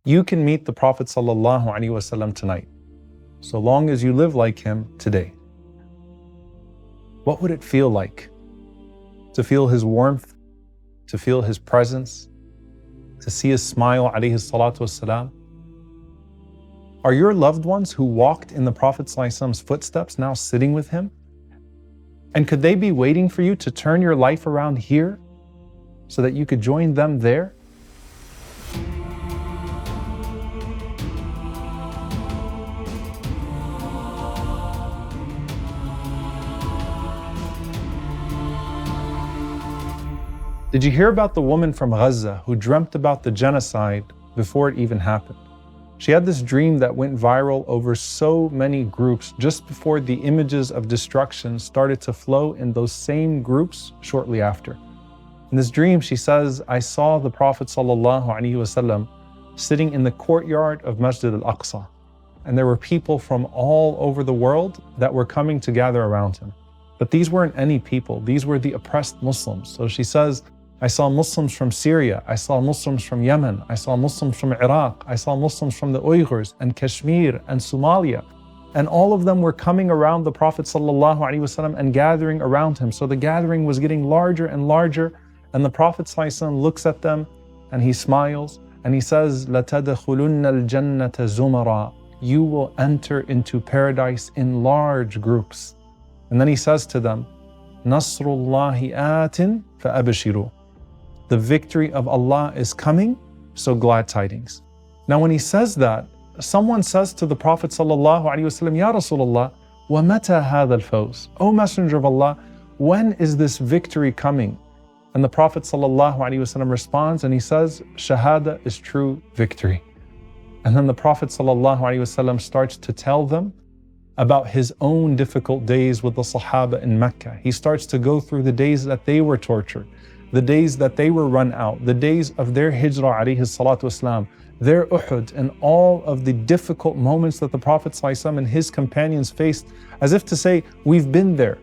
You can meet the Prophet ﷺ tonight, so long as you live like him today. What would it feel like to feel his warmth, to feel his presence, to see his smile, alayhi salatu wassalam? Are your loved ones who walked in the Prophet ﷺ's footsteps now sitting with him? And could they be waiting for you to turn your life around here so that you could join them there? Did you hear about the woman from Gaza who dreamt about the genocide before it even happened? She had this dream that went viral over so many groups just before the images of destruction started to flow in those same groups shortly after. In this dream, she says, I saw the Prophet ﷺ sitting in the courtyard of Masjid al-Aqsa, and there were people from all over the world that were coming to gather around him. But these weren't any people, these were the oppressed Muslims. So she says, I saw Muslims from Syria, I saw Muslims from Yemen, I saw Muslims from Iraq, I saw Muslims from the Uyghurs and Kashmir and Somalia. And all of them were coming around the Prophet ﷺ and gathering around him. So the gathering was getting larger and larger. And the Prophet ﷺ looks at them and he smiles and he says, لَتَدْخُلُنَّ الْجَنَّةَ زُمَرًا. You will enter into paradise in large groups. And then he says to them, نَصْرُ اللَّهِ آتٍ فَأَبْشِرُوا. The victory of Allah is coming, so glad tidings. Now when he says that, someone says to the Prophet ﷺ, Ya Rasulullah, وَمَتَى هَذَا الْفَوْزِ? O Messenger of Allah, when is this victory coming? And the Prophet ﷺ responds and he says, Shahada is true victory. And then the Prophet ﷺ starts to tell them about his own difficult days with the Sahaba in Mecca. He starts to go through the days that they were tortured, the days that they were run out, the days of their hijrah alayhi salatu wasalam, their Uhud, and all of the difficult moments that the Prophet ﷺ and his companions faced, as if to say, we've been there.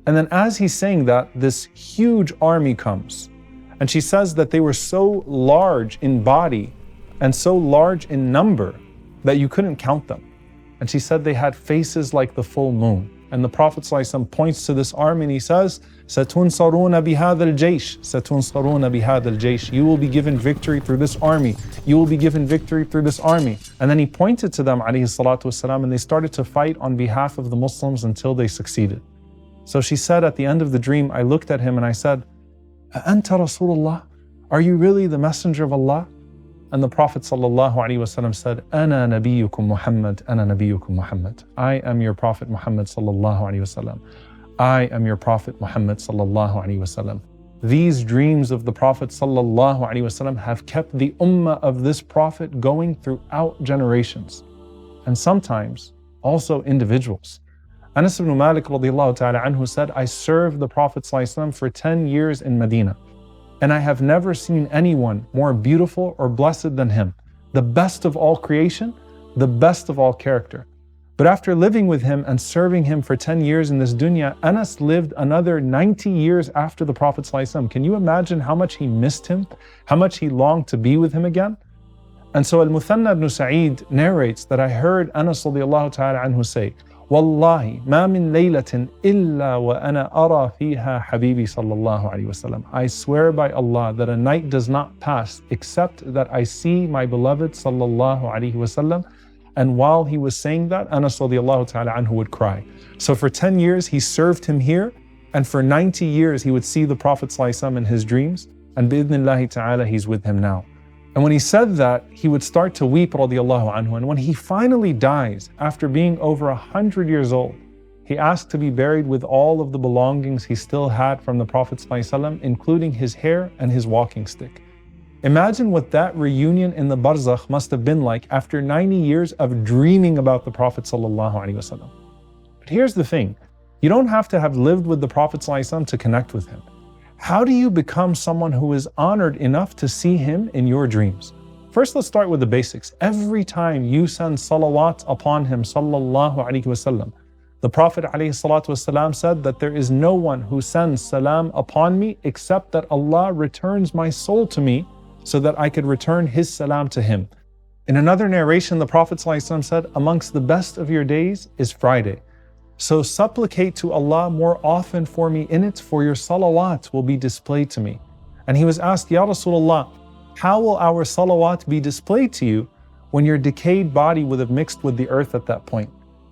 And then as he's saying that, this huge army comes. And she says that they were so large in body and so large in number that you couldn't count them. And she said they had faces like the full moon. And the Prophet ﷺ points to this army and he says, سَتُنْصَرُونَ بِهَذَا الْجَيْشِ سَتُنْصَرُونَ بِهَذَا الْجَيْشِ. You will be given victory through this army. You will be given victory through this army. And then he pointed to them, alayhi salatu wasalam, and they started to fight on behalf of the Muslims until they succeeded. So she said at the end of the dream, I looked at him and I said, أَأَنْتَ رَسُولُ اللَّهِ? Are you really the messenger of Allah? And the Prophet ﷺ said, أَنَا نَبِيُّكُمْ Muhammad, أَنَا نَبِيُّكُمْ Muhammad. I am your Prophet Muhammad ﷺ. I am your Prophet Muhammad ﷺ. These dreams of the Prophet ﷺ have kept the ummah of this Prophet going throughout generations. And sometimes also individuals. Anas ibn Malik radiallahu ta'ala anhu said, I served the Prophet ﷺ for 10 years in Medina. And I have never seen anyone more beautiful or blessed than him. The best of all creation, the best of all character. But after living with him and serving him for 10 years in this dunya, Anas lived another 90 years after the Prophet ﷺ. Can you imagine how much he missed him? How much he longed to be with him again? And so Al-Muthanna ibn Sa'id narrates that I heard Anas radiallahu ta'ala anhu say, Wallahi, ma min laylatin illa wa ana ara fiha habibi sallallahu alayhi wasallam. I swear by Allah that a night does not pass except that I see my beloved sallallahu alayhi wasallam. And while he was saying that, Anas radiallahu ta'ala anhu would cry. So for 10 years he served him here, and for 90 years he would see the Prophet sallallahu alayhi wasallam in his dreams, and bi'idhnillahi ta'ala he's with him now. And when he said that, he would start to weep radiallahu anhu. And when he finally dies, after being over 100 years old, he asked to be buried with all of the belongings he still had from the Prophet ﷺ, including his hair and his walking stick. Imagine what that reunion in the barzakh must have been like after 90 years of dreaming about the Prophet ﷺ. But here's the thing, you don't have to have lived with the Prophet ﷺ to connect with him. How do you become someone who is honored enough to see him in your dreams? First, let's start with the basics. Every time you send salawat upon him, sallallahu alaihi wasallam, the Prophet alayhi salatu wasalam said that there is no one who sends salam upon me except that Allah returns my soul to me so that I could return his salam to him. In another narration, the Prophet ﷺ said, amongst the best of your days is Friday. So supplicate to Allah more often for me in it, for your salawat will be displayed to me. And he was asked, Ya Rasulullah, how will our salawat be displayed to you when your decayed body would have mixed with the earth at that point?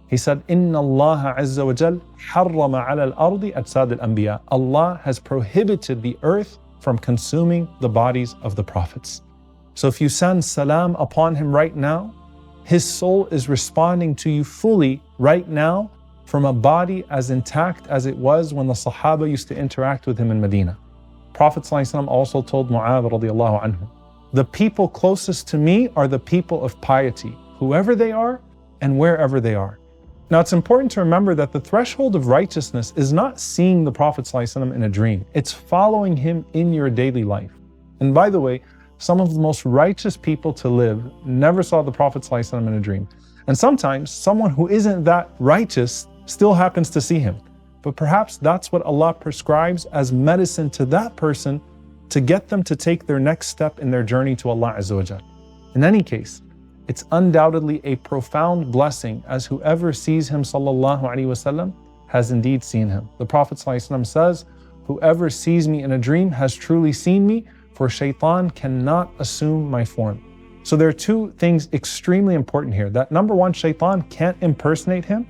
He said, Inna Allah Azza wa Jal harrama ala al-ardi ajsad al-anbiya. Allah has prohibited the earth from consuming the bodies of the prophets. So if you send salam upon him right now, his soul is responding to you fully right now from a body as intact as it was when the Sahaba used to interact with him in Medina. Prophet ﷺ also told Mu'adh radiallahu anhu, the people closest to me are the people of piety, whoever they are and wherever they are. Now it's important to remember that the threshold of righteousness is not seeing the Prophet ﷺ in a dream. It's following him in your daily life. And by the way, some of the most righteous people to live never saw the Prophet ﷺ in a dream. And sometimes someone who isn't that righteous still happens to see him. But perhaps that's what Allah prescribes as medicine to that person to get them to take their next step in their journey to Allah Azza wa Jal. In any case, it's undoubtedly a profound blessing as whoever sees him sallallahu alaihi wasallam has indeed seen him. The Prophet ﷺ says, whoever sees me in a dream has truly seen me, for shaitan cannot assume my form. So there are two things extremely important here. That number one, shaitan can't impersonate him,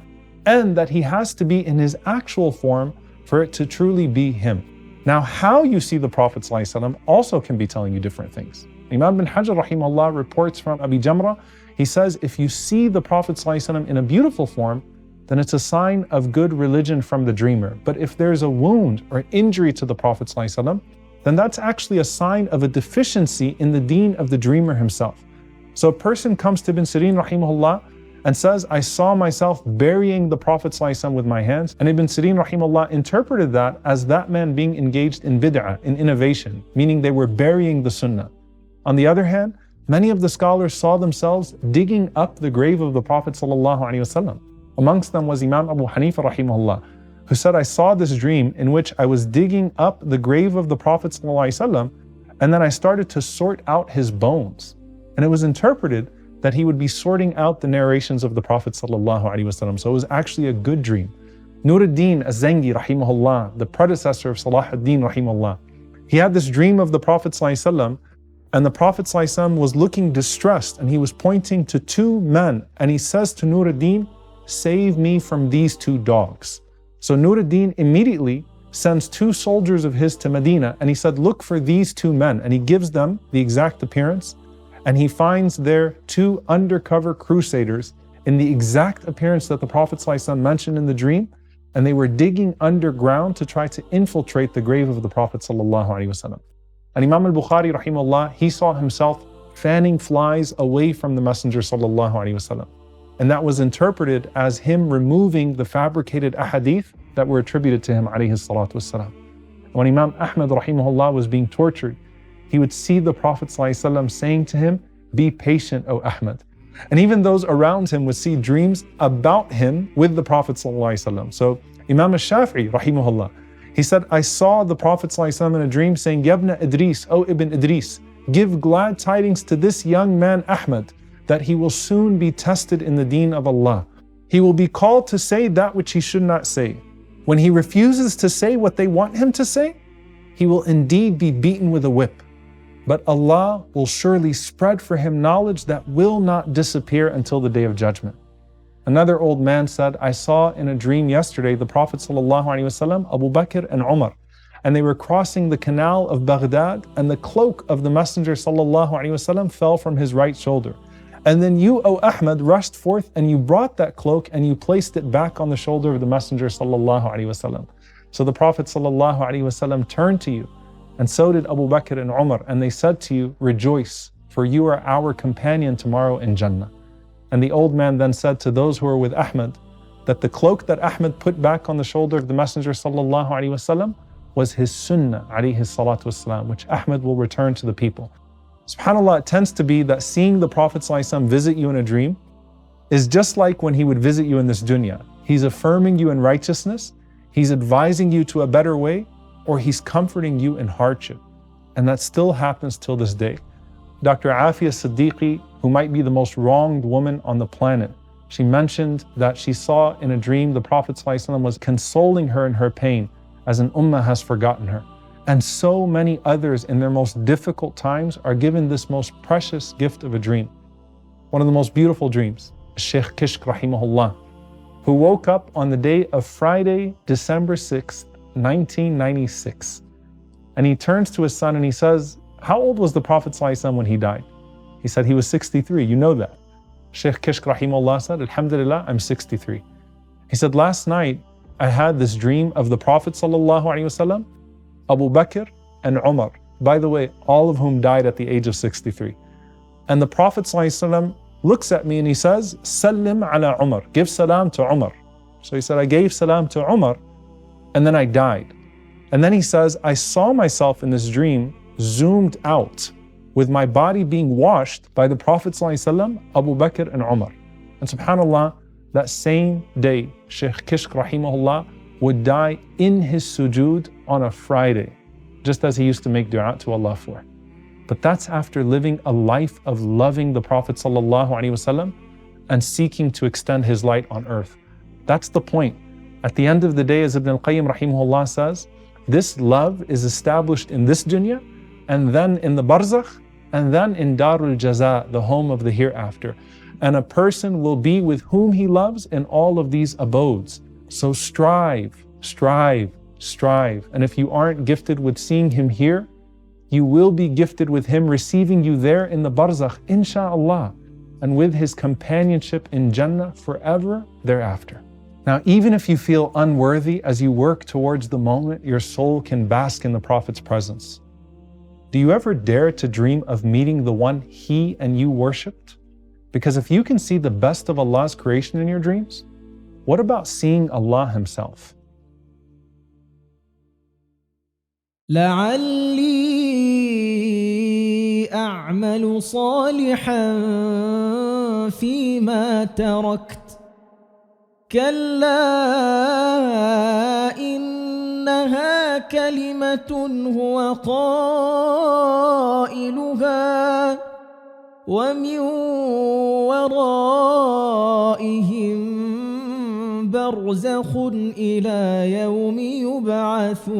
and that he has to be in his actual form for it to truly be him. Now, how you see the Prophet ﷺ also can be telling you different things. Imam bin Hajar rahimahullah reports from Abi Jamrah, he says, if you see the Prophet ﷺ in a beautiful form, then it's a sign of good religion from the dreamer. But if there's a wound or injury to the Prophet ﷺ, then that's actually a sign of a deficiency in the deen of the dreamer himself. So a person comes to Ibn Sirin rahimahullah and says, I saw myself burying the Prophet ﷺ with my hands. And Ibn Sirin rahimahullah interpreted that as that man being engaged in bid'ah, in innovation, meaning they were burying the sunnah. On the other hand, many of the scholars saw themselves digging up the grave of the Prophet ﷺ. Amongst them was Imam Abu Hanifa rahimahullah, who said, I saw this dream in which I was digging up the grave of the Prophet ﷺ, and then I started to sort out his bones. And it was interpreted that he would be sorting out the narrations of the Prophet ﷺ. So it was actually a good dream. Nuruddin Az-Zangi rahimahullah, the predecessor of Salah ad-Din rahimahullah, he had this dream of the Prophet ﷺ, and the Prophet ﷺ was looking distressed, and he was pointing to two men, and he says to Nuruddin, save me from these two dogs. So Nuruddin immediately sends two soldiers of his to Medina, and he said, look for these two men, and he gives them the exact appearance, and he finds there two undercover crusaders in the exact appearance that the Prophet ﷺ mentioned in the dream, and they were digging underground to try to infiltrate the grave of the Prophet ﷺ. And Imam al-Bukhari rahimahullah, he saw himself fanning flies away from the Messenger ﷺ. And that was interpreted as him removing the fabricated ahadith that were attributed to him alayhi salatu wassalam. When Imam Ahmad rahimahullah was being tortured, he would see the Prophet ﷺ saying to him, be patient, O Ahmad. And even those around him would see dreams about him with the Prophet ﷺ. So Imam al-Shafi'i rahimahullah, he said, I saw the Prophet ﷺ in a dream saying, Yabna Idris, O Ibn Idris, give glad tidings to this young man Ahmad that he will soon be tested in the deen of Allah. He will be called to say that which he should not say. When he refuses to say what they want him to say, he will indeed be beaten with a whip. But Allah will surely spread for him knowledge that will not disappear until the day of judgment. Another old man said, I saw in a dream yesterday the Prophet ﷺ, Abu Bakr and Umar, and they were crossing the canal of Baghdad, and the cloak of the Messenger ﷺ fell from his right shoulder. And then you, O Ahmad, rushed forth and you brought that cloak and you placed it back on the shoulder of the Messenger ﷺ. So the Prophet ﷺ turned to you, and so did Abu Bakr and Umar, and they said to you, rejoice, for you are our companion tomorrow in Jannah. And the old man then said to those who were with Ahmad, that the cloak that Ahmad put back on the shoulder of the Messenger ﷺ was his sunnah, alayhi salatu wasalam, which Ahmad will return to the people. SubhanAllah, it tends to be that seeing the Prophet ﷺ visit you in a dream is just like when he would visit you in this dunya. He's affirming you in righteousness, he's advising you to a better way, or he's comforting you in hardship. And that still happens till this day. Dr. Afia Siddiqui, who might be the most wronged woman on the planet. She mentioned that she saw in a dream the Prophet ﷺ was consoling her in her pain, as an ummah has forgotten her. And so many others in their most difficult times are given this most precious gift of a dream. One of the most beautiful dreams, Shaykh Kishk rahimahullah, who woke up on the day of Friday, December 6th, 1996. And he turns to his son and he says, how old was the Prophet ﷺ when he died? He said he was 63, you know that. Shaykh Kishk rahimahullah said, Alhamdulillah, I'm 63. He said, last night I had this dream of the Prophet ﷺ, Abu Bakr and Umar. By the way, all of whom died at the age of 63. And the Prophet ﷺ looks at me and he says, Sallim ala Umar, give salam to Umar. So he said, I gave salam to Umar and then I died. And then he says, I saw myself in this dream zoomed out with my body being washed by the Prophet ﷺ, Abu Bakr and Umar. And subhanAllah, that same day, Shaykh Kishk rahimahullah would die in his sujood on a Friday, just as he used to make dua to Allah for. But that's after living a life of loving the Prophet ﷺ and seeking to extend his light on earth. That's the point. At the end of the day, as Ibn al-Qayyim rahimahullah says, this love is established in this dunya, and then in the barzakh, and then in Darul Jaza, the home of the hereafter. And a person will be with whom he loves in all of these abodes. So strive, strive, strive. And if you aren't gifted with seeing him here, you will be gifted with him receiving you there in the barzakh, insha'Allah, and with his companionship in Jannah forever thereafter. Now, even if you feel unworthy as you work towards the moment your soul can bask in the Prophet's presence, do you ever dare to dream of meeting the one he and you worshipped? Because if you can see the best of Allah's creation in your dreams, what about seeing Allah himself? لعلي أعمل صالحا فيما تركت كلا إنها كلمة هو قائلها ومن ورائهم برزخ إلى يوم يبعثون